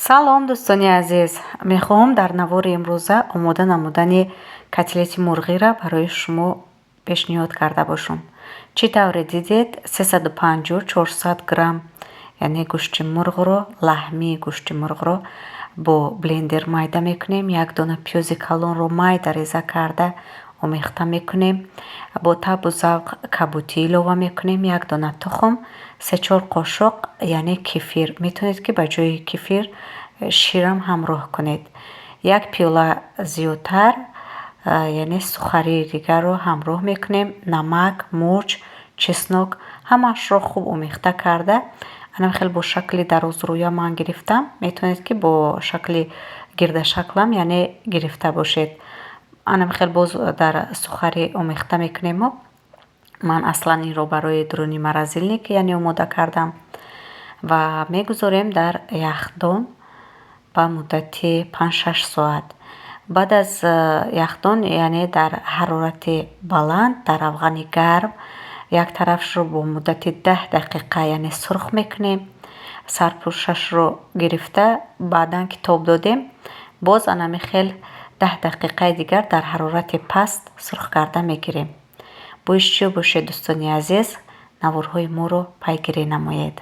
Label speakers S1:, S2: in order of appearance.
S1: салом дӯстони азиз, мехоҳам дар навори имрӯза омода намудани котлети мурғиро барои шумо пешниҳод карда бошам. Чӣ тавре дидед 350-400 грамм яъне гӯшти мурғро, лаҳмии гӯшти мурғро бо блендер майда мекунем. Як дона пиёзи калонро майда реза карда омехта мекунем. Бо табу завқ кабутӣ илова мекунем. Як дона тухм, 3-4 қошуқ яъне кефир. метавонед ки ба ҷои кефир ширам ҳамроҳ кунед. Як пиёла зиёдтар яъне сухарии дигарро ҳамроҳ мекунем. намак, мурч, чеснок ҳамаашро хуб омехта карда, анам хел бо шакли дарозрӯя ман гирифтам. метавонед ки бо шакли гирдашаклам яъне гирифта бошед. анам хел боз дар сухарӣ омехта мекунем. ман аслан инро барои дурӯни маразилник яъне омода кардам ва мегузорем дар яхдон ба муддати 5-6 соат. баъд аз яхдон яъне дар ҳарорати баланд дар афғани гарм як тарафшро бо муддати 10 дақиқа яъне сурх мекунем. сарпӯшашро гирифта баъдан ки тоб додем, боз анами хел 10 дақиқаи дигар дар ҳарорати паст сурх карда мегирем. бо ишҷо бошед дӯстони азиз, наворҳои моро пайгирӣ намоед.